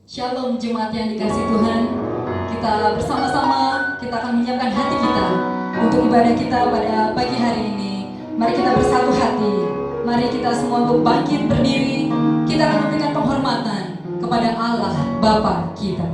Shalom jemaat yang dikasih Tuhan. Kita bersama-sama, kita akan menyiapkan hati kita untuk ibadah kita pada pagi hari ini. Mari kita bersatu hati. Mari kita semua bangkit berdiri. Kita akan memberikan penghormatan kepada Allah Bapa kita.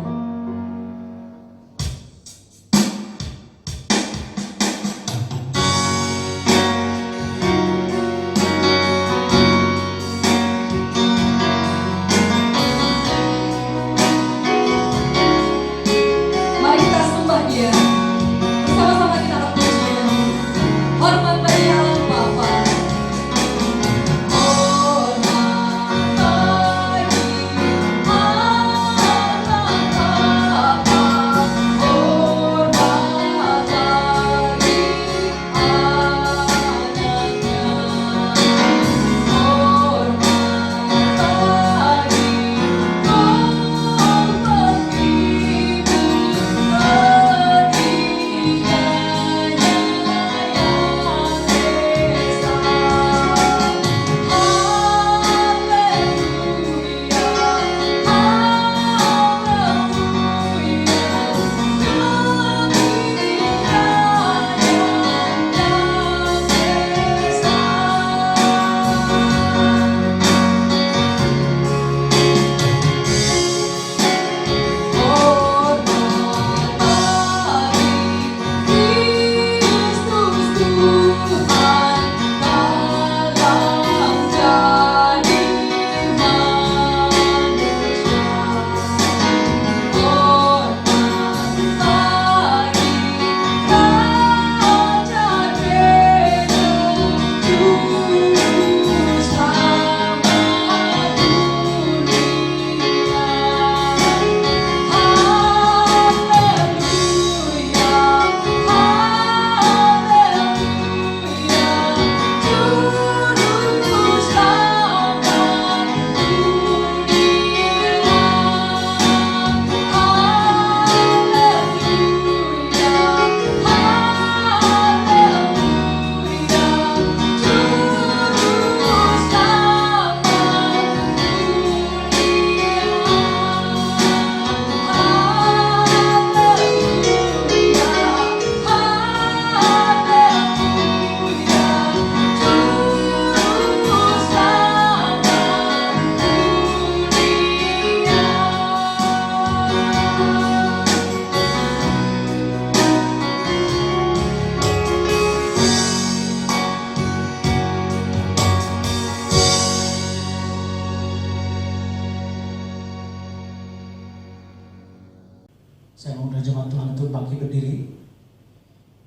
Saya mengundang jemaat Tuhan untuk bangkit berdiri.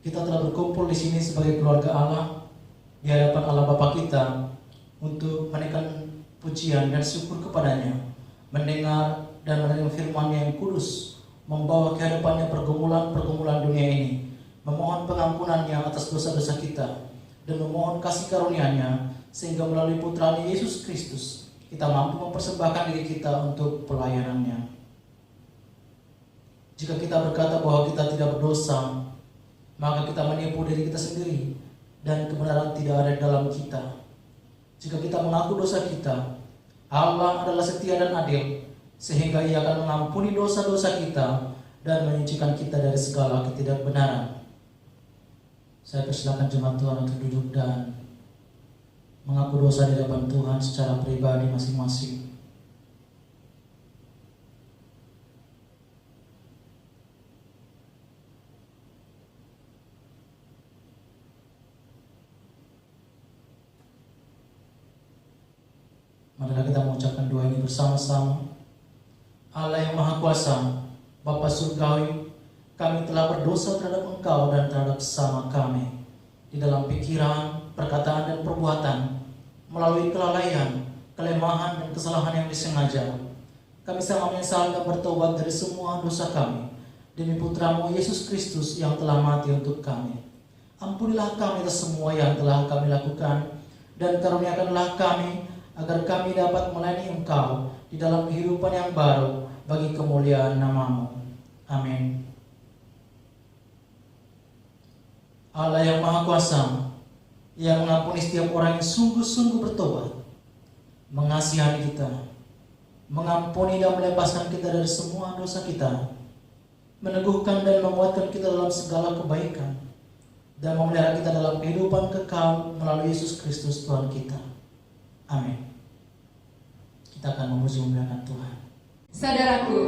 Kita telah berkumpul di sini sebagai keluarga Allah di hadapan Allah Bapa kita untuk menaikkan pujian dan syukur kepadanya, mendengar dan menerima firman-Nya yang kudus, membawa ke hadapannya pergumulan-pergumulan dunia ini, memohon pengampunannya atas dosa-dosa kita, dan memohon kasih karunia-Nya sehingga melalui putra-Nya Yesus Kristus kita mampu mempersembahkan diri kita untuk pelayanan-Nya. Jika kita berkata bahwa kita tidak berdosa, maka kita menipu diri kita sendiri dan kebenaran tidak ada dalam kita. Jika kita mengaku dosa kita, Allah adalah setia dan adil, sehingga Ia akan mengampuni dosa-dosa kita dan menyucikan kita dari segala ketidakbenaran. Saya persilakan jemaat Tuhan untuk duduk dan mengaku dosa di hadapan Tuhan secara pribadi masing-masing. Marilah kita mengucapkan doa ini bersama-sama. Allah yang Maha Kuasa, Bapa Surgawi, kami telah berdosa terhadap Engkau dan terhadap sesama kami di dalam pikiran, perkataan, dan perbuatan, melalui kelalaian, kelemahan, dan kesalahan yang disengaja. Kami sangat menyesal dan bertobat dari semua dosa kami demi Putramu Yesus Kristus yang telah mati untuk kami. Ampunilah kami atas semua yang telah kami lakukan, dan karuniakanlah kami agar kami dapat melayani Engkau di dalam kehidupan yang baru bagi kemuliaan nama-Mu. Amin. Allah yang Maha Kuasa, yang mengampuni setiap orang yang sungguh-sungguh bertobat, mengasihani kita, mengampuni dan melepaskan kita dari semua dosa kita, meneguhkan dan menguatkan kita dalam segala kebaikan, dan memelihara kita dalam kehidupan kekal melalui Yesus Kristus Tuhan kita. Amin. Kita akan memuji memuliakan Tuhan. Saudaraku,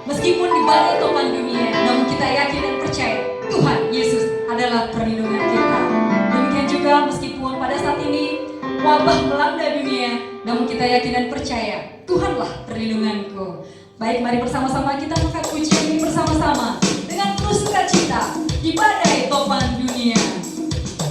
meskipun di badai topan dunia, namun kita yakin dan percaya Tuhan Yesus adalah perlindungan kita. Demikian juga meskipun pada saat ini wabah melanda dunia, namun kita yakin dan percaya Tuhanlah perlindunganku. Baik, mari bersama-sama kita angkat pujian ini bersama-sama dengan penuh sukacita di badai topan dunia. Perlindunganku, karena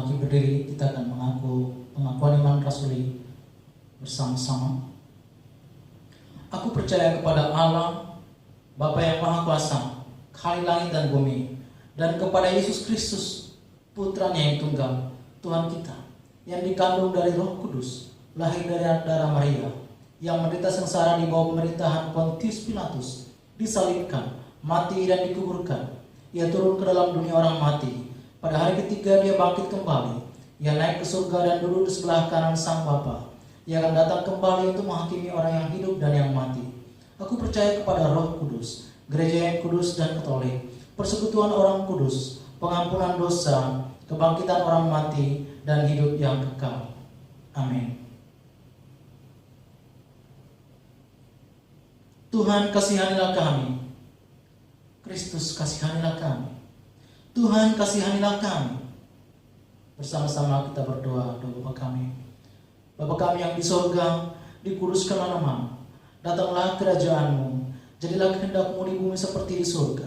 bangkit berdiri, kita akan mengaku pengakuan iman rasuli bersama-sama. Aku percaya kepada Allah, Bapa yang Maha Kuasa, Khalik langit dan bumi, dan kepada Yesus Kristus, Putranya yang tunggal, Tuhan kita, yang dikandung dari Roh Kudus, lahir dari darah Maria, yang menderita sengsara di bawah pemerintahan Pontius Pilatus, disalibkan, mati dan dikuburkan. Ia turun ke dalam dunia orang mati. Pada hari ketiga dia bangkit kembali. Ia naik ke surga dan duduk di sebelah kanan Sang Bapa. Ia akan datang kembali untuk menghakimi orang yang hidup dan yang mati. Aku percaya kepada Roh Kudus, gereja yang kudus dan katolik, persekutuan orang kudus, pengampunan dosa, kebangkitan orang mati, dan hidup yang kekal. Amin. Tuhan, kasihanilah kami. Kristus, kasihanilah kami. Tuhan, kasihanilah kami. Bersama-sama kita berdoa, doa Bapa kami. Bapa kami yang di sorga, dikuduskanlah namamu. Datanglah kerajaan-Mu. Jadilah kehendak-Mu di bumi seperti di surga.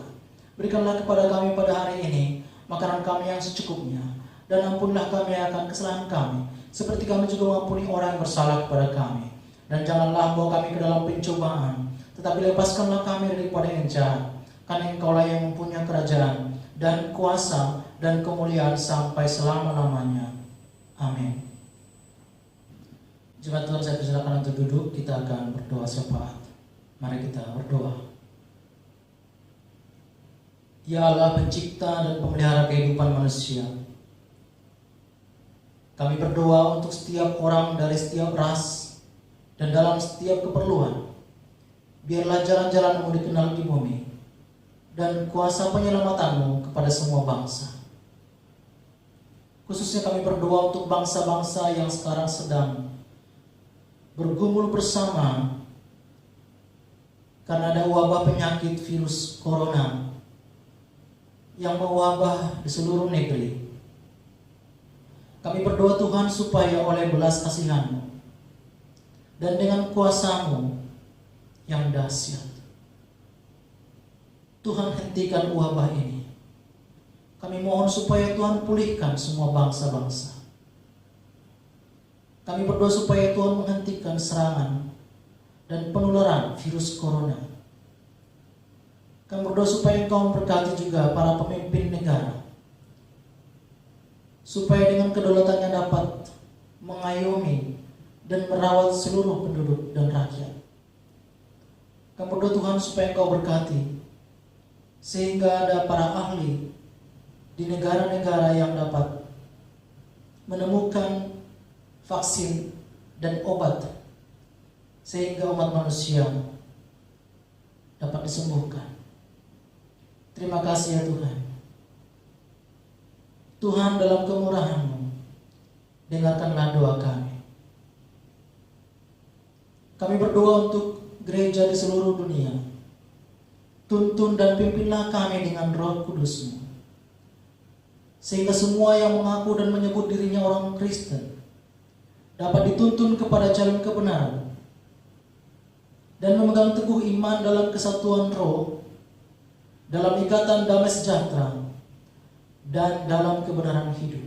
Berikanlah kepada kami pada hari ini makanan kami yang secukupnya. Dan ampunilah kami akan kesalahan kami, seperti kami juga mengampuni orang yang bersalah kepada kami. Dan janganlah bawa kami ke dalam pencobaan, tetapi lepaskanlah kami daripada yang jahat. Karena Engkaulah yang mempunyai kerajaan dan kuasa dan kemuliaan sampai selama-lamanya. Amin. Jemaat Tuhan, saya persilakan untuk duduk. Kita akan berdoa syafaat. Mari kita berdoa. Ya Allah, pencipta dan pemelihara kehidupan manusia, kami berdoa untuk setiap orang dari setiap ras dan dalam setiap keperluan. Biarlah jalan-jalan-Mu dikenal di bumi, dan kuasa penyelamatan-Mu kepada semua bangsa. Khususnya kami berdoa untuk bangsa-bangsa yang sekarang sedang bergumul bersama karena ada wabah penyakit virus corona yang mewabah di seluruh negeri. Kami berdoa Tuhan supaya oleh belas kasihan-Mu dan dengan kuasa-Mu yang dahsyat, Tuhan, hentikan wabah ini. Kami mohon supaya Tuhan pulihkan semua bangsa-bangsa. Kami berdoa supaya Tuhan menghentikan serangan dan penularan virus corona. Kami berdoa supaya Engkau memberkati juga para pemimpin negara, supaya dengan kedaulatannya dapat mengayomi dan merawat seluruh penduduk dan rakyat. Kami berdoa Tuhan supaya Engkau berkati, sehingga ada para ahli di negara-negara yang dapat menemukan vaksin dan obat, sehingga umat manusia dapat disembuhkan. Terima kasih ya Tuhan. Tuhan, dalam kemurahan-Mu, dengarkanlah doa kami. Kami berdoa untuk gereja di seluruh dunia. Tuntun dan pimpinlah kami dengan Roh Kudus-Mu, sehingga semua yang mengaku dan menyebut dirinya orang Kristen dapat dituntun kepada jalan kebenaran dan memegang teguh iman dalam kesatuan roh, dalam ikatan damai sejahtera, dan dalam kebenaran hidup.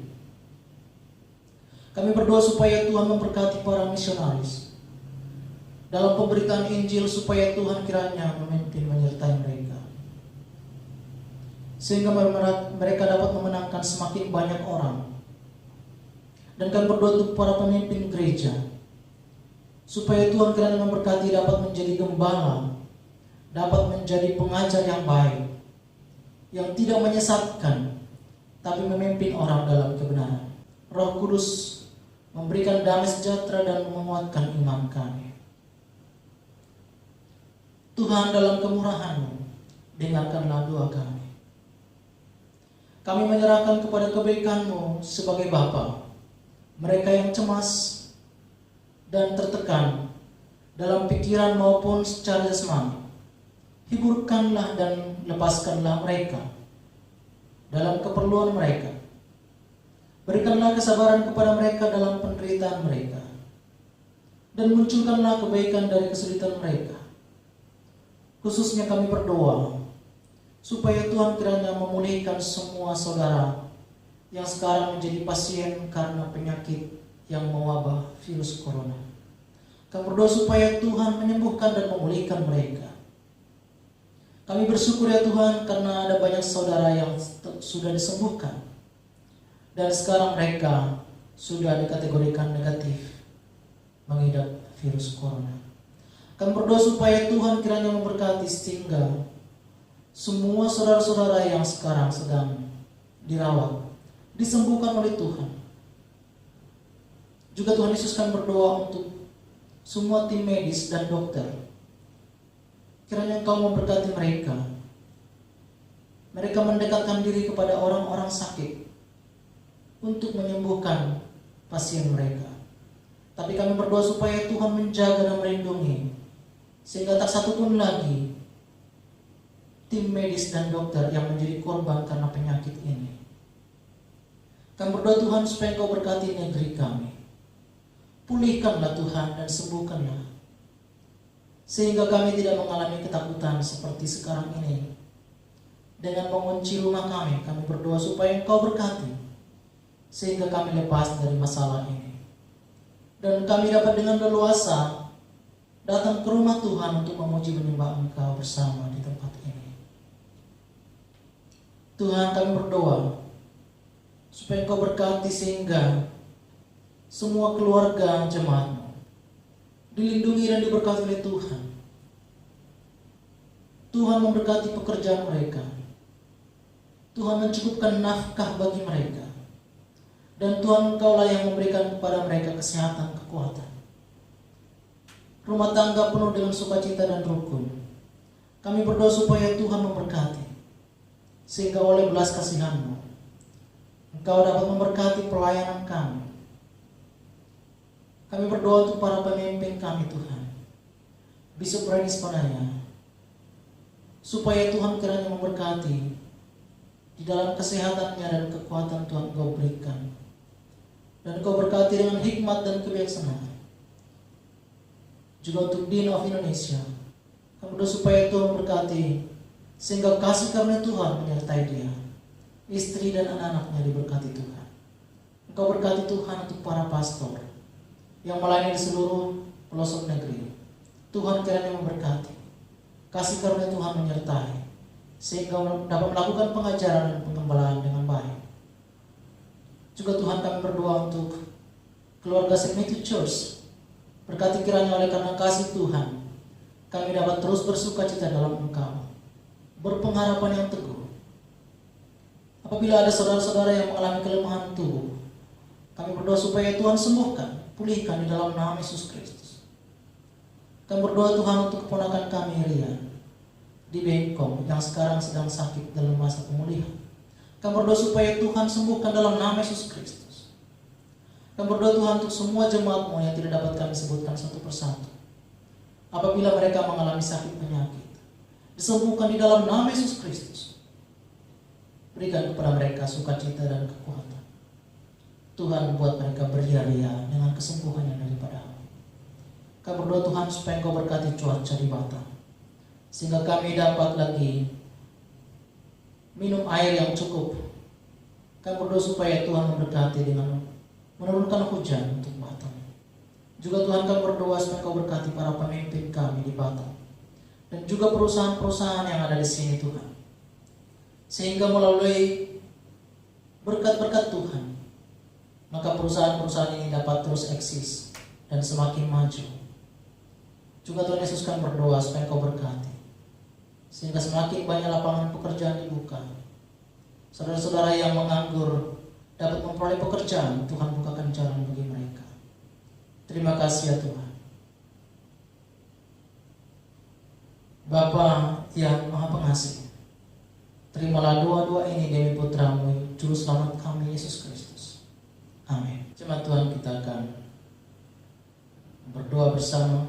Kami berdoa supaya Tuhan memberkati para misionaris dalam pemberitaan Injil, supaya Tuhan kiranya memimpin menyertai mereka, sehingga mereka dapat memenangkan semakin banyak orang. Dan kami berdoa untuk para pemimpin gereja, supaya Tuhan kiranya memberkati dapat menjadi gembala, dapat menjadi pengajar yang baik, yang tidak menyesatkan, tapi memimpin orang dalam kebenaran. Roh Kudus memberikan damai sejahtera dan menguatkan iman kami. Tuhan, dalam kemurahan-Mu, dengarkanlah doa kami. Kami menyerahkan kepada kebaikan-Mu sebagai Bapa mereka yang cemas dan tertekan dalam pikiran maupun secara jasmani. Hiburkanlah dan lepaskanlah mereka dalam keperluan mereka. Berikanlah kesabaran kepada mereka dalam penderitaan mereka, dan munculkanlah kebaikan dari kesulitan mereka. Khususnya kami berdoa supaya Tuhan kiranya memulihkan semua saudara yang sekarang menjadi pasien karena penyakit yang mewabah virus corona. Kami berdoa supaya Tuhan menyembuhkan dan memulihkan mereka. Kami bersyukur ya Tuhan karena ada banyak saudara yang sudah disembuhkan. Dan sekarang mereka sudah dikategorikan negatif mengidap virus corona. Kami berdoa supaya Tuhan kiranya memberkati sehingga semua saudara-saudara yang sekarang sedang dirawat disembuhkan oleh Tuhan. Juga Tuhan Yesus kami berdoa untuk semua tim medis dan dokter. Kiranya Engkau memberkati mereka. Mereka mendekatkan diri kepada orang-orang sakit untuk menyembuhkan pasien mereka. Tapi kami berdoa supaya Tuhan menjaga dan melindungi, sehingga tak satu pun lagi tim medis dan dokter yang menjadi korban karena penyakit ini. Kami berdoa Tuhan supaya Engkau berkati negeri kami. Pulihkanlah Tuhan dan sembuhkanlah, sehingga kami tidak mengalami ketakutan seperti sekarang ini. Dengan mengunci rumah kami berdoa supaya Engkau berkati, sehingga kami lepas dari masalah ini. Dan kami dapat dengan leluasa datang ke rumah Tuhan untuk memuji menyembah Engkau bersama di tempat ini. Tuhan, kami berdoa supaya Engkau berkati sehingga semua keluarga jemaat-Mu dilindungi dan diberkati oleh Tuhan. Tuhan memberkati pekerjaan mereka. Tuhan mencukupkan nafkah bagi mereka. Dan Tuhan Engkau-lah yang memberikan kepada mereka kesehatan, kekuatan. Rumah tangga penuh dengan sukacita dan rukun. Kami berdoa supaya Tuhan memberkati, sehingga oleh belas kasihan-Mu Engkau dapat memberkati pelayanan kami. Kami berdoa untuk para pemimpin kami Tuhan, Bishop Renis Panaya, supaya Tuhan kiranya memberkati di dalam kesehatannya dan kekuatan Tuhan Engkau berikan. Dan Engkau berkati dengan hikmat dan kebijaksanaan. Juga untuk Dean of Indonesia, kami berdoa supaya Tuhan berkati, sehingga kasih karunia Tuhan menyertai dia, istri dan anak-anaknya diberkati Tuhan. Engkau berkati Tuhan untuk para pastor yang melayani di seluruh pelosok negeri. Tuhan kiranya memberkati, kasih karunia Tuhan menyertai, sehingga dapat melakukan pengajaran dan pengembalaan dengan baik. Juga Tuhan kami berdoa untuk keluarga Seventy Church. Berkati kiranya oleh karena kasih Tuhan, kami dapat terus bersukacita dalam Engkau, berpengharapan yang teguh. Apabila ada saudara-saudara yang mengalami kelemahan tubuh, kami berdoa supaya Tuhan sembuhkan, pulihkan di dalam nama Yesus Kristus. Kami berdoa Tuhan untuk keponakan kami Rian di Bengkong yang sekarang sedang sakit dalam masa pemulihan. Kami berdoa supaya Tuhan sembuhkan dalam nama Yesus Kristus. Kami berdoa Tuhan untuk semua jemaat-Mu yang tidak dapat kami sebutkan satu persatu. Apabila mereka mengalami sakit penyakit, disembuhkan di dalam nama Yesus Kristus. Berikan kepada mereka sukacita dan kekuatan. Tuhan buat mereka beria-ria dengan kesembuhan yang daripada-Mu. Kami berdoa Tuhan supaya Engkau berkati cuaca di Batam, sehingga kami dapat lagi minum air yang cukup. Kami berdoa supaya Tuhan memberkati dengan menurunkan hujan untuk Batam. Juga Tuhan kami berdoa supaya Engkau berkati para pemimpin kami di Batam, dan juga perusahaan-perusahaan yang ada di sini Tuhan, sehingga melalui berkat-berkat Tuhan, maka perusahaan-perusahaan ini dapat terus eksis dan semakin maju. Juga Tuhan Yesus kami berdoa supaya Engkau berkati, sehingga semakin banyak lapangan pekerjaan dibuka. Saudara-saudara yang menganggur dapat memperoleh pekerjaan, Tuhan bukakan jalan bagi mereka. Terima kasih ya Tuhan. Bapa yang Maha Pengasih, terimalah doa-doa ini demi Putra-Mu, Juru Selamat kami Yesus Kristus. Amin. Jemaat Tuhan, kita akan berdoa bersama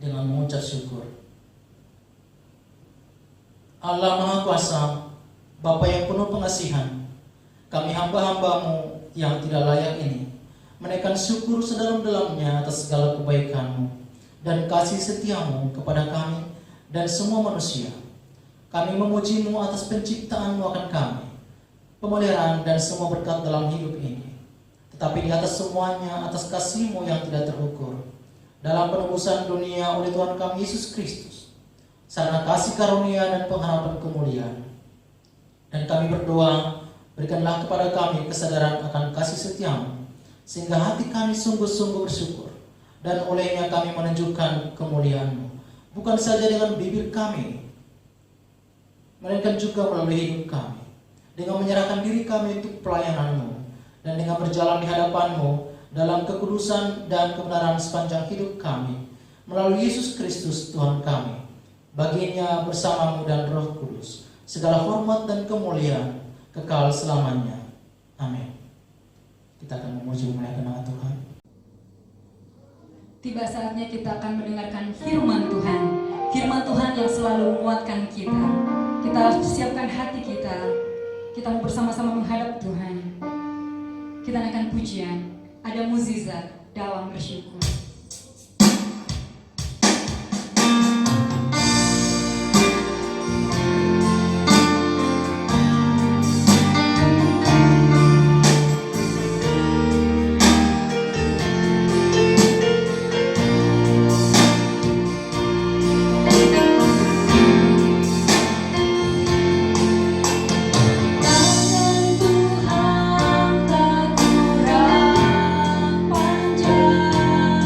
dengan mengucap syukur. Allah Maha Kuasa, Bapa yang penuh pengasihan, kami hamba-hamba-Mu yang tidak layak ini menaikkan syukur sedalam-dalamnya atas segala kebaikan-Mu dan kasih setia-Mu kepada kami dan semua manusia. Kami memuji-Mu atas penciptaan-Mu akan kami, pemeliharaan, dan semua berkat dalam hidup ini. Tetapi di atas semuanya, atas kasih-Mu yang tidak terukur, dalam penebusan dunia oleh Tuhan kami Yesus Kristus, sarana kasih karunia dan pengharapan kemuliaan. Dan kami berdoa, berikanlah kepada kami kesadaran akan kasih setia-Mu, sehingga hati kami sungguh-sungguh bersyukur, dan olehnya kami menunjukkan kemuliaan-Mu, bukan saja dengan bibir kami, melainkan juga melalui hidup kami, dengan menyerahkan diri kami untuk pelayanan-Mu, dan dengan berjalan di hadapan-Mu dalam kekudusan dan kebenaran sepanjang hidup kami, melalui Yesus Kristus Tuhan kami. Baginya bersama-Mu dan Roh Kudus, segala hormat dan kemuliaan kekal selamanya. Amin. Kita akan memuji memuliakan nama Tuhan. Tiba saatnya kita akan mendengarkan firman Tuhan. Firman Tuhan yang selalu menguatkan kita. Kita harus persiapkan hati kita. Kita mau bersama-sama menghadap Tuhan. Kita akan pujian. Ada mukjizat dalam bersyukur. Tuhan tak kurang panjang.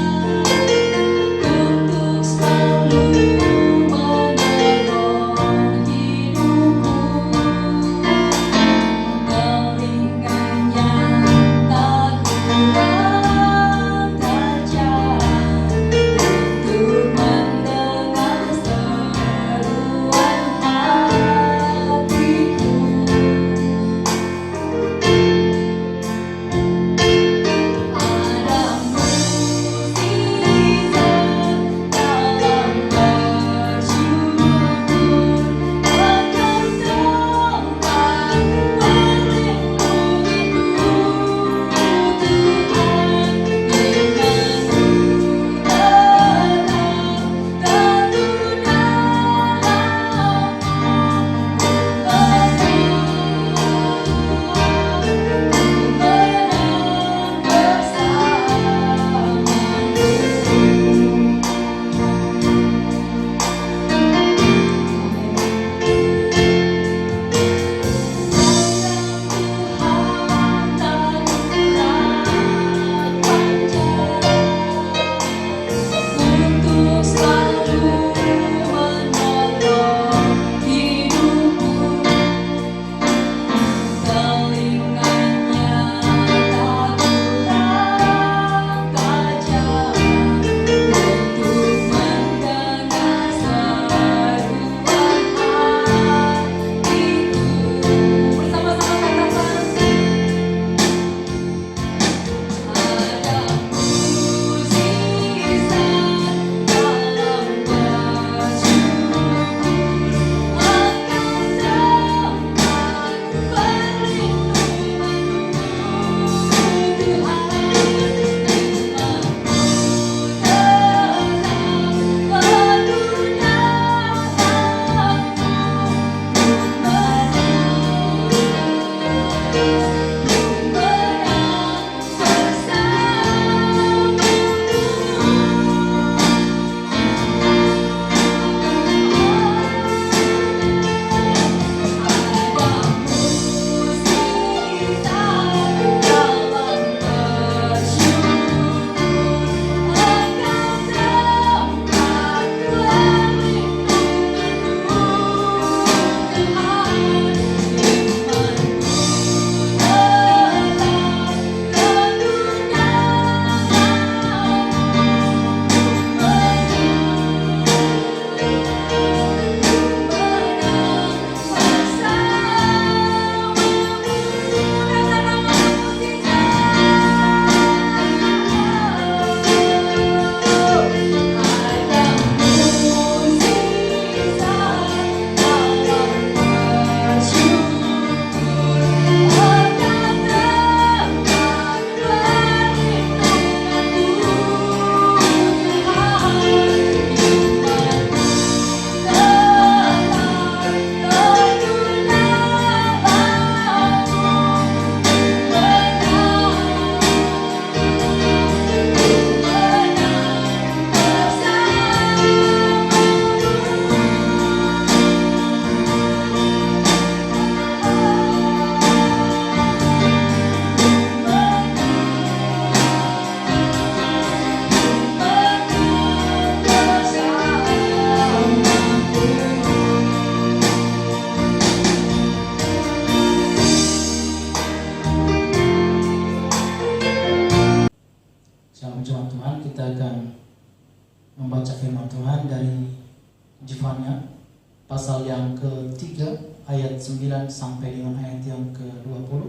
pasal yang ketiga ayat 9 sampai dengan ayat yang ke-20.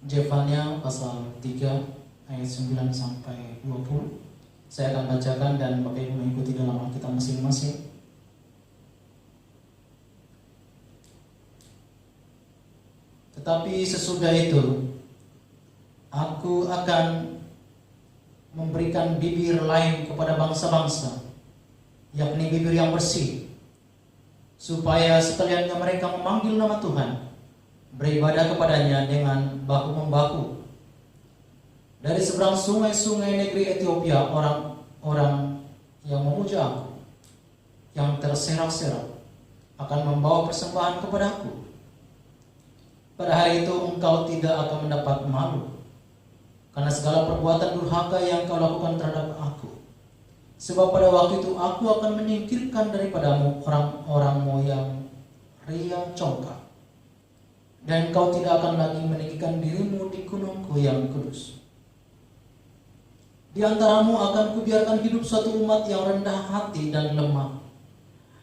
Zefania pasal 3 ayat 9 sampai 20. Saya akan bacakan dan Bapak Ibu mengikuti dalam Alkitab masing-masing. Tetapi sesudah itu aku akan memberikan bibir lain kepada bangsa-bangsa, yakni bibir yang bersih, supaya sekaliannya mereka memanggil nama Tuhan, beribadah kepadanya dengan bahu-membahu. Dari seberang sungai-sungai negeri Ethiopia, orang-orang yang memuja aku, yang terserak-serak, akan membawa persembahan kepadaku. Pada hari itu engkau tidak akan mendapat malu karena segala perbuatan durhaka yang kau lakukan terhadap aku. Sebab pada waktu itu aku akan menyingkirkan daripadamu orang-orangmu yang riang congkak, dan kau tidak akan lagi meninggikan dirimu di gunungku yang kudus. Di antaramu akan kubiarkan hidup suatu umat yang rendah hati dan lemah,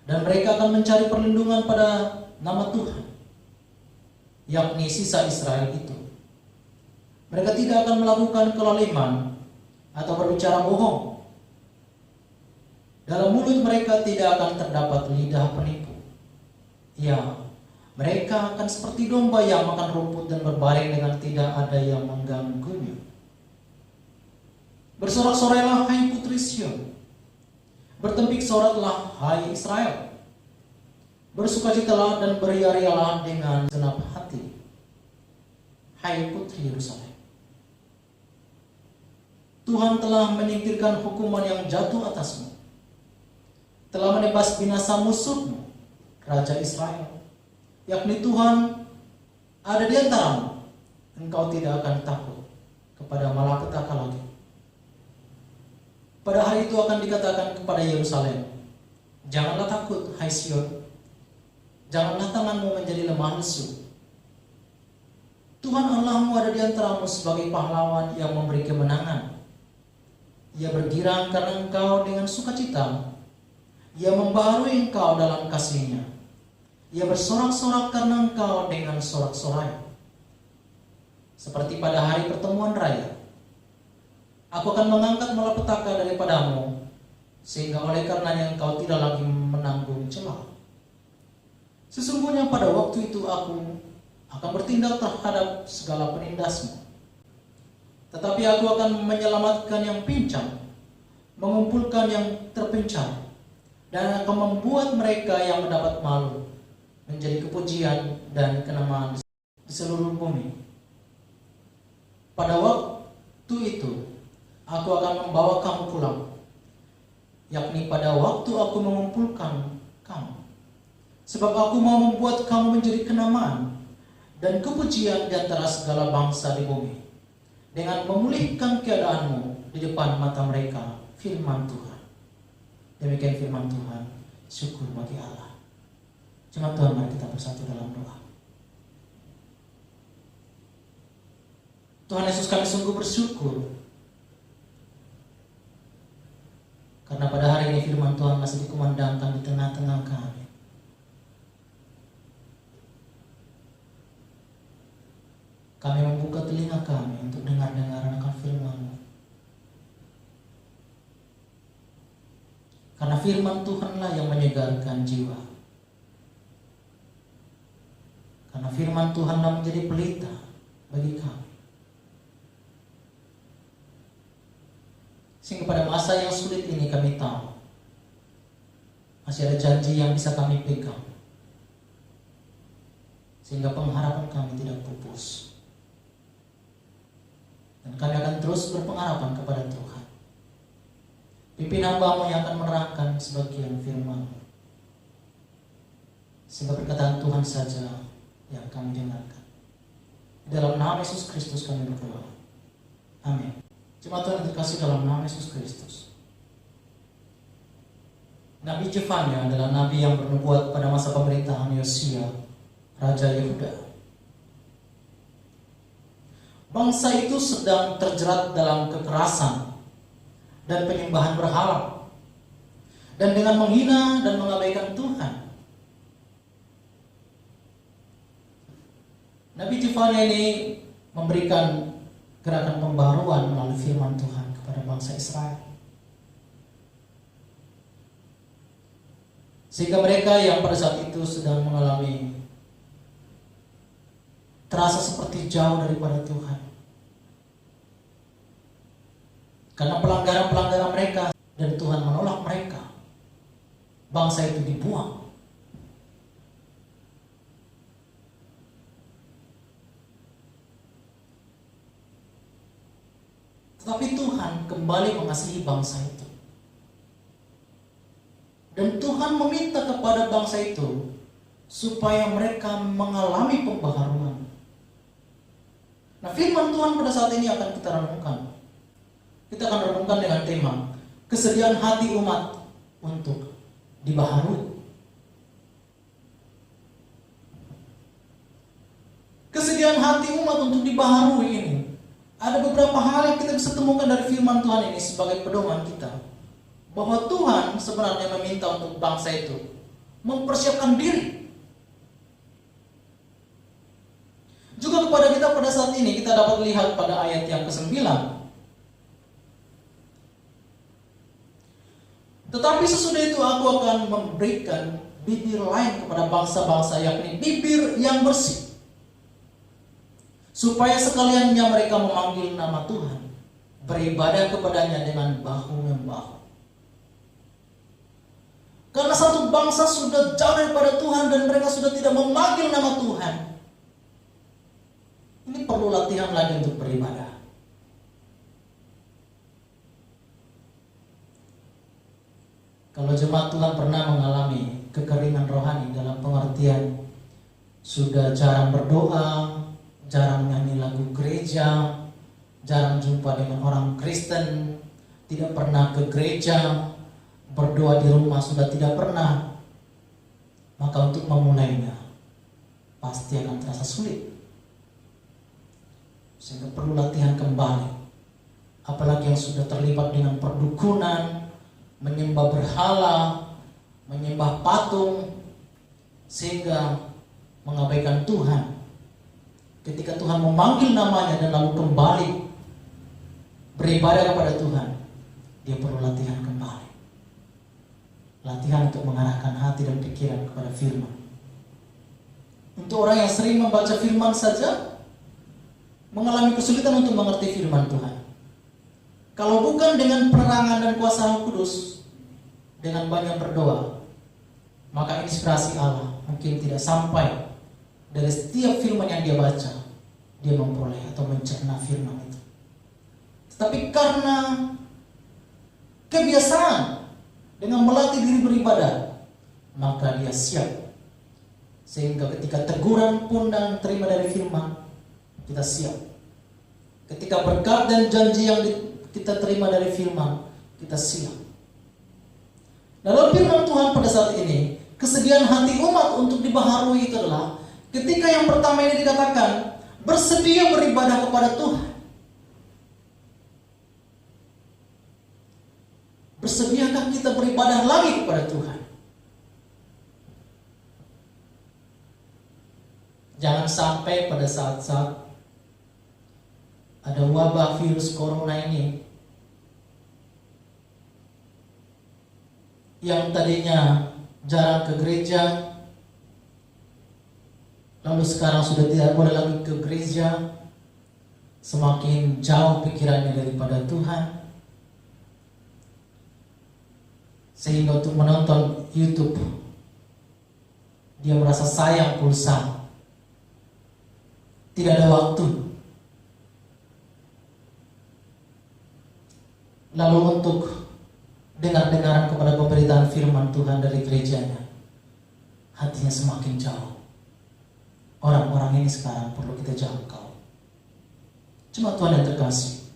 dan mereka akan mencari perlindungan pada nama Tuhan, yakni sisa Israel itu. Mereka tidak akan melakukan kelaliman atau berbicara bohong. Dalam mulut mereka tidak akan terdapat lidah penipu. Ya, mereka akan seperti domba yang makan rumput dan berbaring dengan tidak ada yang mengganggunya. Bersorak-sorailah hai putri Sion, bertempik soratlah hai Israel. Bersukacitalah dan beria-rialah dengan genap hati, hai putri Yerusalem. Tuhan telah menyingkirkan hukuman yang jatuh atasmu, telah menebas binasa musuhmu, Raja Israel, yakni Tuhan ada di antaramu. Engkau tidak akan takut kepada malapetaka lagi. Pada hari itu akan dikatakan kepada Yerusalem, janganlah takut hai Sion, janganlah tanganmu menjadi lemah lesu. Tuhan Allahmu ada di antaramu sebagai pahlawan yang memberi kemenangan. Ia bergirang karena engkau dengan sukacita. Ia membaharui engkau dalam kasih-Nya. Ia bersorak-sorak karena engkau dengan sorak-sorai. Seperti pada hari pertemuan raya, aku akan mengangkat malapetaka daripadamu, sehingga oleh karenanya engkau tidak lagi menanggung celah. Sesungguhnya pada waktu itu aku akan bertindak terhadap segala penindasmu. Tetapi aku akan menyelamatkan yang pincang, mengumpulkan yang terpencar, dan akan membuat mereka yang mendapat malu menjadi kepujian dan kenamaan di seluruh bumi. Pada waktu itu aku akan membawa kamu pulang, yakni pada waktu aku mengumpulkan kamu. Sebab aku mau membuat kamu menjadi kenamaan dan kepujian di antara segala bangsa di bumi, dengan memulihkan keadaanmu di depan mata mereka. Firman Tuhan. Demikian firman Tuhan. Syukur bagi Allah. Jemaat Tuhan, mari kita bersatu dalam doa. Tuhan Yesus, kami sungguh bersyukur karena pada hari ini firman Tuhan masih dikumandangkan di tengah-tengah kami. Kami membuka telinga kami untuk dengar-dengar akan firman-Mu. Karena firman Tuhanlah yang menyegarkan jiwa. Karena firman Tuhanlah menjadi pelita bagi kami. Sehingga pada masa yang sulit ini kami tahu masih ada janji yang bisa kami pegang, sehingga pengharapan kami tidak pupus. Dan kami akan terus berpengharapan kepada Tuhan. Pimpin hamba-Mu yang akan menerangkan sebagian firman, sehingga perkataan Tuhan saja yang kami dengarkan. Di dalam nama Yesus Kristus kami berdoa. Amin. Jemaat Tuhan terkasih dalam nama Yesus Kristus. Nabi Zefania adalah nabi yang bernubuat pada masa pemerintahan Yosia, Raja Yehuda. Bangsa itu sedang terjerat dalam kekerasan dan penyembahan berhala. dan dengan menghina dan mengabaikan Tuhan. Nabi Jefanya ini memberikan gerakan pembaharuan melalui firman Tuhan kepada bangsa Israel. Sehingga mereka yang pada saat itu sedang mengalami terasa seperti jauh daripada Tuhan. Karena pelanggaran-pelanggaran mereka, dan Tuhan menolak mereka. Bangsa itu dibuang. Tetapi Tuhan kembali mengasihi bangsa itu. Dan Tuhan meminta kepada bangsa itu supaya mereka mengalami pembaharuan. Nah, firman Tuhan pada saat ini akan kita renungkan. Kita akan renungkan dengan tema kesediaan hati umat untuk dibaharui. Kesediaan hati umat untuk dibaharui ini, ada beberapa hal yang kita bisa temukan dari firman Tuhan ini sebagai pedoman kita. Bahwa Tuhan sebenarnya meminta untuk bangsa itu mempersiapkan diri. Juga kepada kita pada saat ini kita dapat lihat pada ayat yang ke-9. Tetapi sesudah itu aku akan memberikan bibir lain kepada bangsa-bangsa, yakni bibir yang bersih, supaya sekaliannya mereka memanggil nama Tuhan, beribadah kepadanya dengan bahu-membahu. Karena satu bangsa sudah jauh daripada Tuhan dan mereka sudah tidak memanggil nama Tuhan, ini perlu latihan lagi untuk beribadah. Kalau jemaat Tuhan pernah mengalami kekeringan rohani dalam pengertian sudah jarang berdoa, jarang nyanyi lagu gereja, jarang jumpa dengan orang Kristen, tidak pernah ke gereja, berdoa di rumah sudah tidak pernah, maka untuk memulainya pasti akan terasa sulit. Sehingga perlu latihan kembali. Apalagi yang sudah terlibat dengan perdukunan, menyembah berhala, menyembah patung, sehingga mengabaikan Tuhan. Ketika Tuhan memanggil namanya dan lalu kembali beribadah kepada Tuhan, dia perlu latihan kembali. Latihan untuk mengarahkan hati dan pikiran kepada firman. Untuk orang yang sering membaca firman saja, mengalami kesulitan untuk mengerti firman Tuhan. Kalau bukan dengan penerangan dan kuasa Roh Kudus, dengan banyak berdoa, maka inspirasi Allah mungkin tidak sampai dari setiap firman yang dia baca, dia memperoleh atau mencerna firman itu. Tetapi karena kebiasaan dengan melatih diri beribadah, maka dia siap. Sehingga ketika teguran pun dan terima dari firman, kita siap. Ketika berkat dan janji yang kita terima dari firman, kita siap. Dalam firman Tuhan pada saat ini, kesediaan hati umat untuk dibaharui itu adalah ketika yang pertama ini dikatakan bersedia beribadah kepada Tuhan. Bersediakah kita beribadah lagi kepada Tuhan? Jangan sampai pada saat-saat ada wabah virus corona ini, yang tadinya jarang ke gereja, lalu sekarang sudah tidak boleh lagi ke gereja, semakin jauh pikirannya daripada Tuhan, sehingga untuk menonton YouTube dia merasa sayang pulsa, tidak ada waktu. Lalu untuk dengar-dengaran kepada pemberitaan firman Tuhan dari gerejanya, hatinya semakin jauh. Orang-orang ini sekarang perlu kita jangkau. Cuma Tuhan yang terkasih,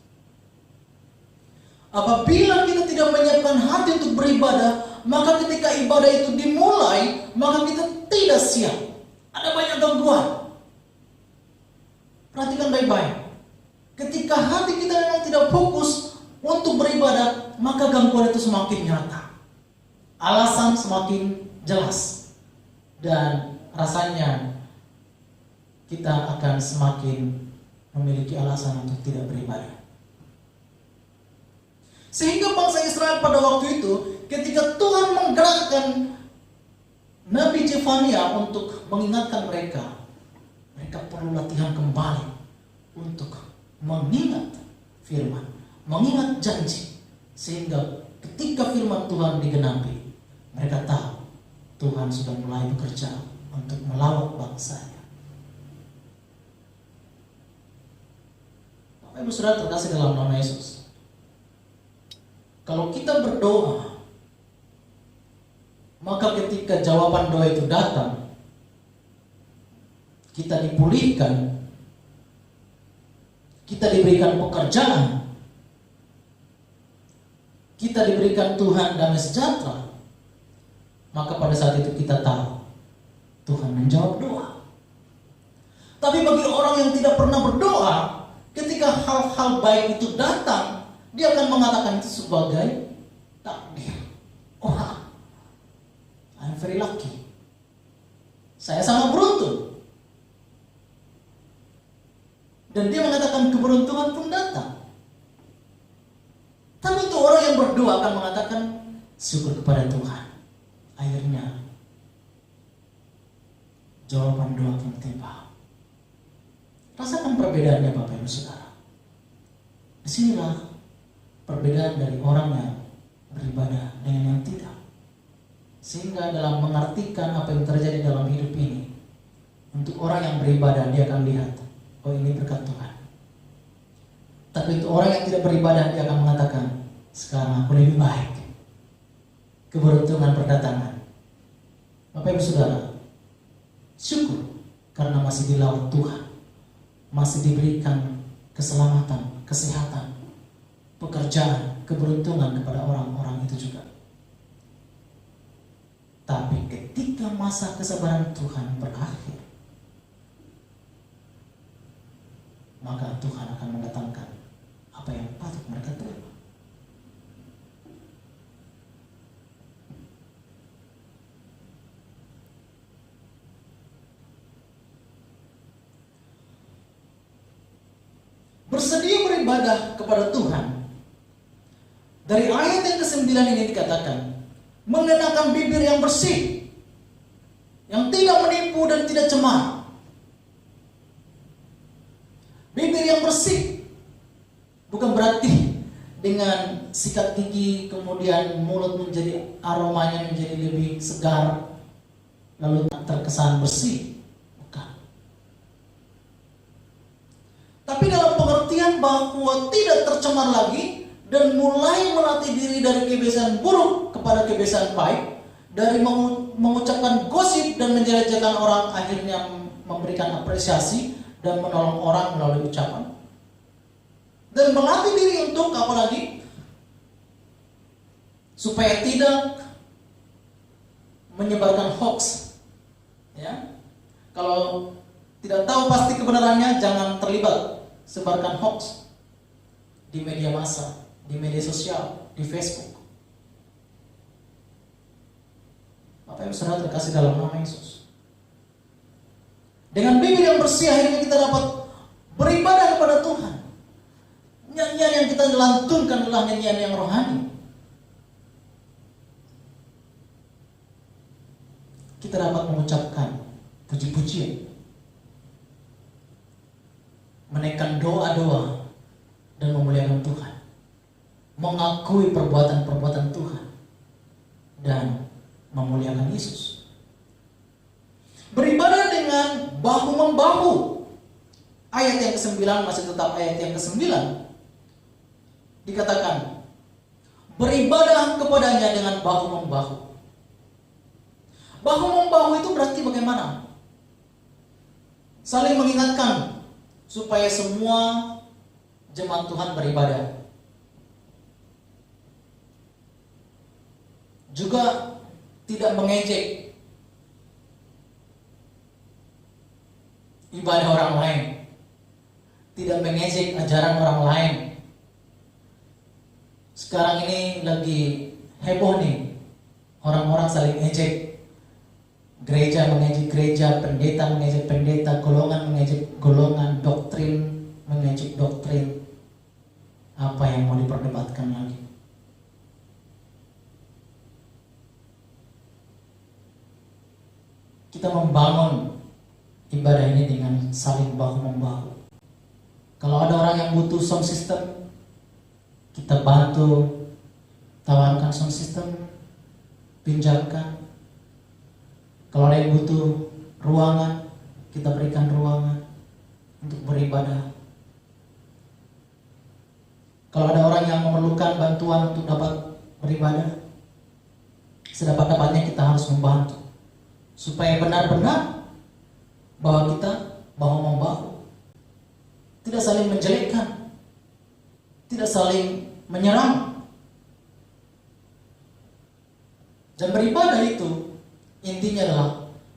apabila kita tidak menyiapkan hati untuk beribadah, maka ketika ibadah itu dimulai, maka kita tidak siap. Ada banyak gangguan. Perhatikan baik-baik. Ketika hati kita memang tidak fokus untuk beribadah, maka gangguan itu semakin nyata. alasan semakin jelas, dan rasanya kita akan semakin memiliki alasan untuk tidak beribadah. Sehingga bangsa Israel pada waktu itu, ketika Tuhan menggerakkan Nabi Zefania untuk mengingatkan mereka perlu latihan kembali untuk mengingat firman, mengingat janji, sehingga ketika firman Tuhan digenapi, mereka tahu Tuhan sudah mulai bekerja untuk melawat bangsanya. Bapak Ibu Saudara terkasih dalam nama Yesus, kalau kita berdoa, maka ketika jawaban doa itu datang, kita dipulihkan, kita diberikan pekerjaan, kita diberikan Tuhan damai sejahtera, maka pada saat itu kita tahu Tuhan menjawab doa. Tapi bagi orang yang tidak pernah berdoa, ketika hal-hal baik itu datang, dia akan mengatakan itu sebagai takdir. Wah, I'm very lucky. Saya sangat beruntung. Dan dia mengatakan keberuntungan pun datang. Tapi untuk orang yang berdoa akan mengatakan syukur kepada Tuhan. Akhirnya jawaban doa pun tiba. Rasakan perbedaannya Bapak Ibu Saudara. Disinilah perbedaan dari orang yang beribadah dengan yang tidak. Sehingga dalam mengartikan apa yang terjadi dalam hidup ini, untuk orang yang beribadah dia akan lihat, oh ini berkat Tuhan. Tapi untuk orang yang tidak beribadah dia akan mengatakan, sekarang aku lebih baik. Keberuntungan berdatangan. Bapak Ibu Saudara, syukur karena masih dilawat Tuhan, masih diberikan keselamatan, kesehatan, pekerjaan, keberuntungan kepada orang-orang itu juga. Tapi ketika masa kesabaran Tuhan berakhir, maka Tuhan akan mendatangkan apa yang patut mereka terima. Bersedia beribadah kepada Tuhan. Dari ayat yang ke-9 ini dikatakan, mengenakan bibir yang bersih, yang tidak menipu dan tidak cemar. Bibir yang bersih bukan berarti dengan sikat gigi kemudian mulut menjadi aromanya menjadi lebih segar lalu terkesan bersih. Bukan. Tapi dalam pengertian bahwa tidak tercemar lagi dan mulai melatih diri dari kebiasaan buruk kepada kebiasaan baik, dari mengucapkan gosip dan menjelek-jelekan orang akhirnya memberikan apresiasi dan menolong orang melalui ucapan, dan melatih diri untuk apa lagi? Supaya tidak menyebarkan hoax. Ya, kalau tidak tahu pasti kebenarannya, jangan terlibat sebarkan hoax di media massa, di media sosial, di Facebook. Bapak Ibu Saudara terkasih dalam nama Yesus, dengan bibir yang bersih akhirnya kita dapat beribadah kepada Tuhan. Nyanyian yang kita lantunkan adalah nyanyian yang rohani. Kita dapat mengucapkan puji-pujian, menaikkan doa-doa dan memuliakan Tuhan, mengakui perbuatan-perbuatan Tuhan dan memuliakan Yesus. Beribadah dengan bahu-membahu. Ayat yang ke-9 masih tetap ayat yang ke-9. Dikatakan, beribadah kepadanya dengan bahu-membahu. Bahu-membahu itu berarti bagaimana? Saling mengingatkan supaya semua jemaat Tuhan beribadah. Juga tidak mengejek ibadah orang lain, tidak mengejek ajaran orang lain. Sekarang ini lagi heboh nih Orang-orang saling ejek. Gereja mengejek gereja, pendeta mengejek pendeta, golongan mengejek golongan, doktrin mengejek doktrin. Apa yang mau diperdebatkan lagi? Kita membangun ibadah ini dengan saling bahu-membahu. Kalau ada orang yang butuh sound system, kita bantu tawarkan sound system, pinjamkan. Kalau ada yang butuh ruangan, kita berikan ruangan untuk beribadah. Kalau ada orang yang memerlukan bantuan untuk dapat beribadah, sedapat-dapatnya kita harus membantu, supaya benar-benar bahwa kita bahu-membahu, tidak saling menjelekkan, tidak saling menyerang. Dan beribadah itu intinya adalah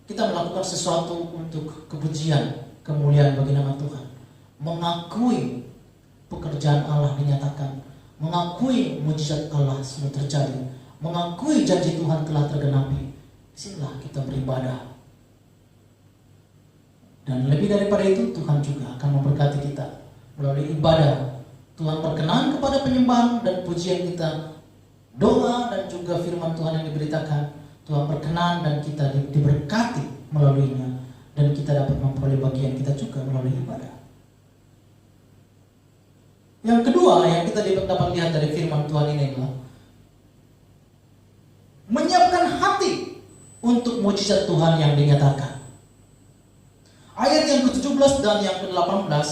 kita melakukan sesuatu untuk kepujian, kemuliaan bagi nama Tuhan, mengakui pekerjaan Allah dinyatakan, mengakui mujizat Allah sudah terjadi, mengakui janji Tuhan telah tergenapi. Disinilah kita beribadah. Dan lebih daripada itu, Tuhan juga akan memberkati kita melalui ibadah. Tuhan berkenan kepada penyembahan dan pujian kita, doa dan juga firman Tuhan yang diberitakan. Tuhan berkenan dan kita diberkati melaluinya, dan kita dapat memperoleh bagian kita juga melalui ibadah. Yang kedua yang kita dapat lihat dari firman Tuhan ini adalah menyiapkan hati untuk mujizat Tuhan yang dinyatakan. Ayat yang ke-17 dan yang ke-18,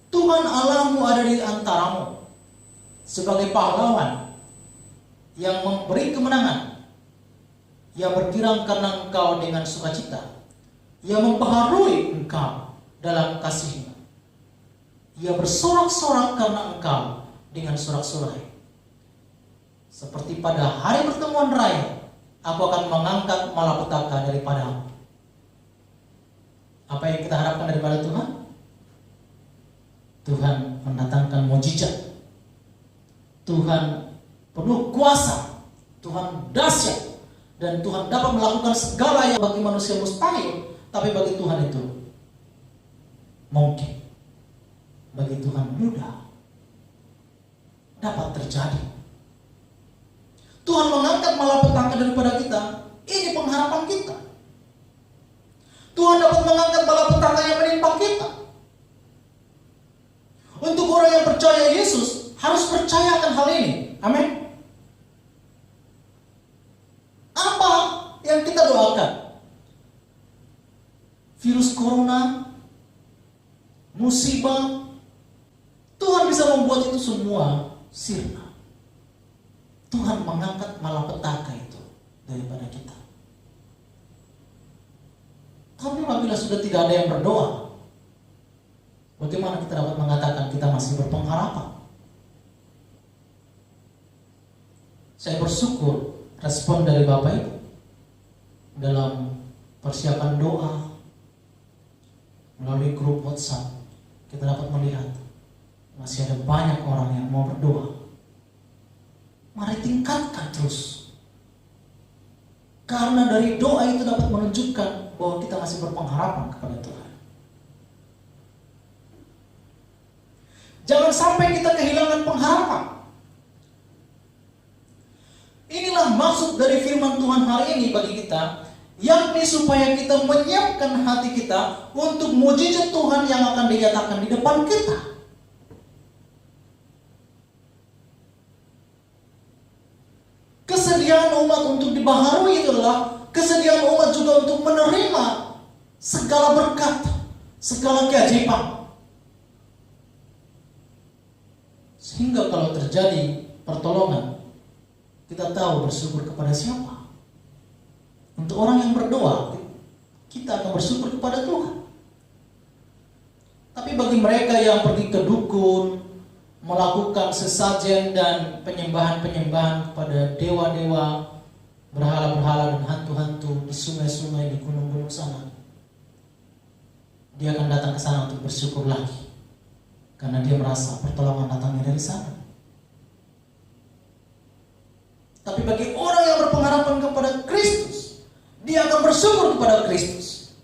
Tuhan Allahmu ada di antaramu sebagai pahlawan yang memberi kemenangan. Ia bergirang karena engkau dengan sukacita. Ia membaharui engkau dalam kasih-Nya. Ia bersorak-sorak karena engkau dengan sorak-sorai. Seperti pada hari pertemuan raya, aku akan mengangkat malapetaka daripadamu. Apa yang kita harapkan daripada Tuhan? Tuhan mendatangkan mujizat. Tuhan penuh kuasa. Tuhan dahsyat. Dan Tuhan dapat melakukan segala yang bagi manusia mustahil, tapi bagi Tuhan itu mungkin. Bagi Tuhan mudah. Dapat terjadi. Tuhan mengangkat malapetaka daripada kita. Ini pengharapan kita. Tuhan dapat mengangkat malapetaka yang menimpa kita. Untuk orang yang percaya Yesus harus percayakan hal ini. Amin. Apa yang kita doakan? Virus corona, musibah, Tuhan bisa membuat itu semua sirna. Tuhan mengangkat malapetaka itu daripada kita. Tapi apabila sudah tidak ada yang berdoa, bagaimana kita dapat mengatakan kita masih berpengharapan? Saya bersyukur respon dari Bapak Ibu dalam persiapan doa melalui grup WhatsApp. Kita dapat melihat masih ada banyak orang yang mau berdoa. Mari tingkatkan terus, karena dari doa itu dapat menunjukkan bahwa kita masih berpengharapan kepada Tuhan. Jangan sampai kita kehilangan pengharapan. Inilah maksud dari firman Tuhan hari ini bagi kita, yakni supaya kita menyiapkan hati kita untuk mujizat Tuhan yang akan dinyatakan di depan kita. Kesediaan umat untuk dibaharui itu adalah kesediaan umat juga untuk menerima segala berkat, segala keajaiban. Sehingga kalau terjadi pertolongan, kita tahu bersyukur kepada siapa. Untuk orang yang berdoa, kita akan bersyukur kepada Tuhan. Tapi bagi mereka yang pergi ke dukun, melakukan sesajen dan penyembahan-penyembahan kepada dewa-dewa, berhala-berhala dan hantu-hantu di sungai-sungai, di gunung-gunung sana, dia akan datang ke sana untuk bersyukur lagi, karena dia merasa pertolongan datangnya dari sana. Tapi bagi orang yang berpengharapan kepada Kristus, dia akan bersyukur kepada Kristus.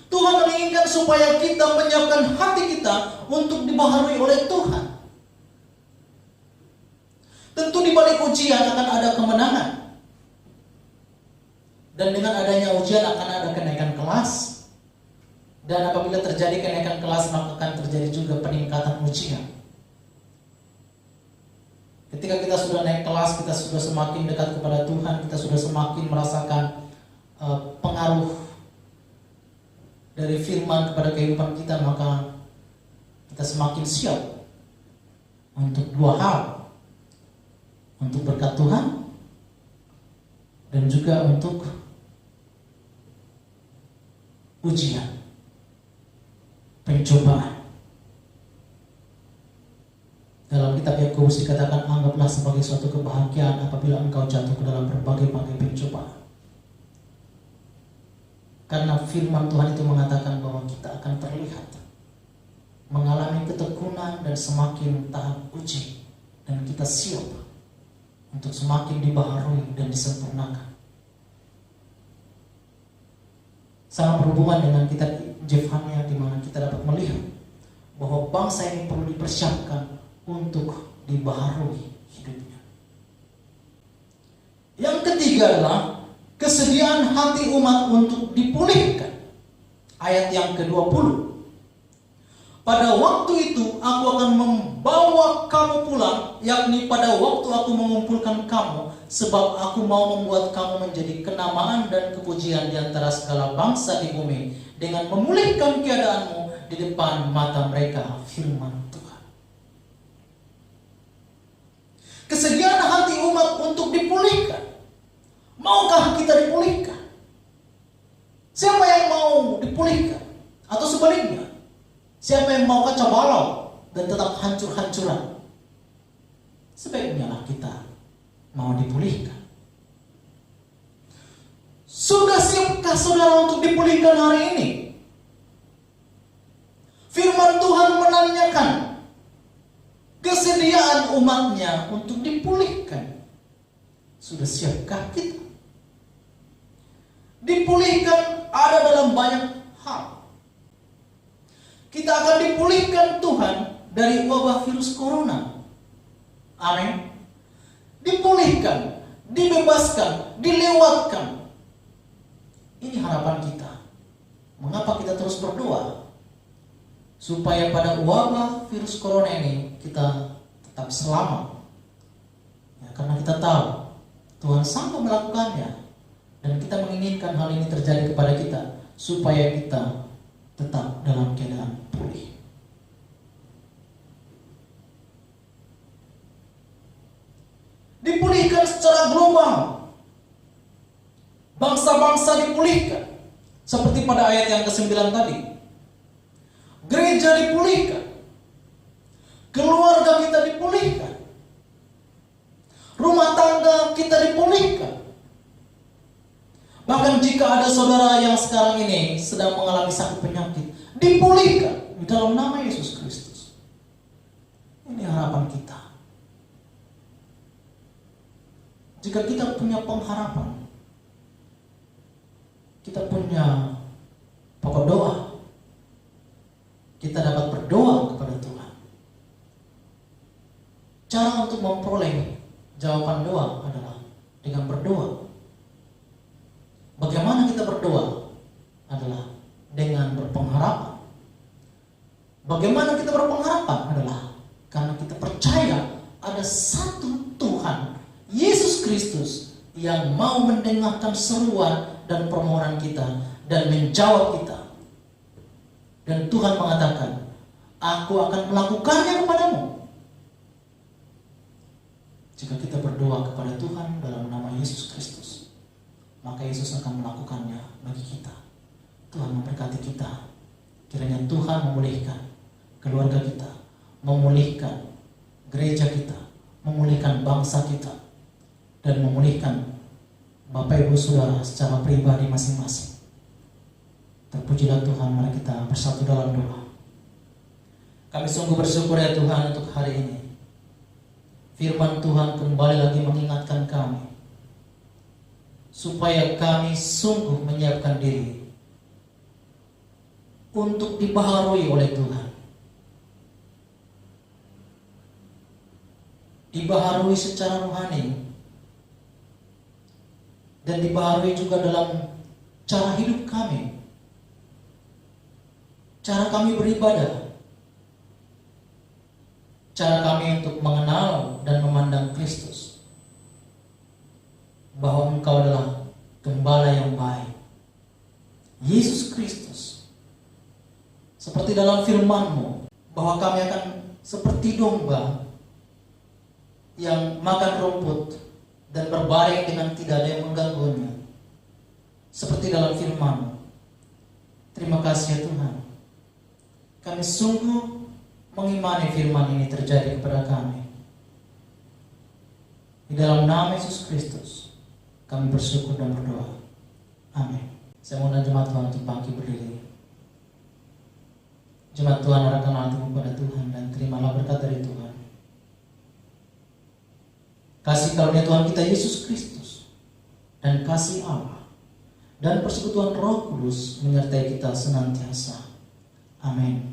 Tuhan menginginkan supaya kita menyiapkan hati kita untuk dibaharui oleh Tuhan. Tentu di balik ujian akan ada kemenangan. Dan dengan adanya ujian akan ada kenaikan kelas. Dan apabila terjadi kenaikan kelas, maka akan terjadi juga peningkatan ujian. Ketika kita sudah naik kelas, kita sudah semakin dekat kepada Tuhan, kita sudah semakin merasakan pengaruh dari firman kepada kehidupan kita, maka kita semakin siap untuk dua hal. Untuk berkat Tuhan dan juga untuk ujian, pencobaan. Dalam kitab Yakobus dikatakan, anggaplah sebagai suatu kebahagiaan apabila engkau jatuh ke dalam berbagai-bagai pencobaan. Karena firman Tuhan itu mengatakan bahwa kita akan terlihat mengalami ketekunan dan semakin tahap uji, dan kita siap untuk semakin dibaharui dan disempurnakan. Sangat berhubungan dengan kitab Jefania, di mana kita dapat melihat bahwa bangsa ini perlu dipersiapkan untuk dibaharui hidupnya. Yang ketiga adalah kesediaan hati umat untuk dipulihkan. Ayat yang ke-20. Pada waktu itu aku akan membawa kamu pulang, yakni pada waktu aku mengumpulkan kamu, sebab aku mau membuat kamu menjadi kenamaan dan kepujian di antara segala bangsa di bumi, dengan memulihkan keadaanmu di depan mata mereka, firman Tuhan. Kesediaan hati umat untuk dipulihkan. Maukah kita dipulihkan? Siapa yang mau dipulihkan? Atau sebaliknya, siapa yang mau kacau balau dan tetap hancur-hancuran? Sebaiknya lah kita mau dipulihkan. Sudah siapkah saudara untuk dipulihkan hari ini? Firman Tuhan menanyakan kesediaan umatnya untuk dipulihkan. Sudah siapkah kita? Dipulihkan ada dalam banyak hal. Kita akan dipulihkan Tuhan dari wabah virus corona. Amin. Dipulihkan, dibebaskan, dilewatkan. Ini harapan kita. Mengapa kita terus berdoa? Supaya pada wabah virus corona ini kita tetap selamat. Ya, karena kita tahu Tuhan sanggup melakukannya. Dan kita menginginkan hal ini terjadi kepada kita, supaya kita tetap dalam keadaan pulih. Dipulihkan secara global. Bangsa-bangsa dipulihkan. Seperti pada ayat yang ke-9 tadi. Gereja dipulihkan. Keluarga kita dipulihkan. Rumah tangga kita dipulihkan. Bahkan jika ada saudara yang sekarang ini sedang mengalami sakit penyakit, dipulihkan di dalam nama Yesus Kristus. Ini harapan kita. Jika kita punya pengharapan, kita punya pokok doa, kita dapat berdoa kepada Tuhan. Cara untuk memperoleh jawaban doa adalah dengan berdoa. Bagaimana kita berdoa adalah dengan berpengharapan. Bagaimana kita berpengharapan adalah karena kita percaya ada satu Tuhan, Yesus Kristus, yang mau mendengarkan seruan dan permohonan kita dan menjawab kita. Dan Tuhan mengatakan, aku akan melakukannya kepadamu. Jika kita berdoa kepada Tuhan dalam nama Yesus Kristus, maka Yesus akan melakukannya bagi kita. Tuhan memberkati kita. Kiranya Tuhan memulihkan keluarga kita, memulihkan gereja kita, memulihkan bangsa kita, dan memulihkan Bapak Ibu Saudara secara pribadi masing-masing. Terpujilah Tuhan, mari kita bersatu dalam doa. Kami sungguh bersyukur ya Tuhan untuk hari ini. firman Tuhan kembali lagi mengingatkan kami supaya kami sungguh menyiapkan diri untuk dibaharui oleh Tuhan. Dibaharui secara rohani dan dibaharui juga dalam cara hidup kami, cara kami beribadah, cara kami untuk mengenal dan memandang Kristus, bahwa Engkau adalah Gembala yang baik, Yesus Kristus. Seperti dalam firman-Mu, bahwa kami akan seperti domba yang makan rumput dan berbaring dengan tidak ada yang mengganggunya. Seperti dalam firman-Mu. Terima kasih ya Tuhan. Kami sungguh mengimani firman ini terjadi kepada kami. Di dalam nama Yesus Kristus, kami bersyukur dan berdoa. Amin. Saya mohon jemaat Tuhan untuk bangkit berdiri. Jemaat Tuhan, arahkan hatimu kepada Tuhan dan terimalah berkat dari Tuhan. Kasih karunia Tuhan kita Yesus Kristus dan kasih Allah dan persekutuan Roh Kudus menyertai kita senantiasa. Amin.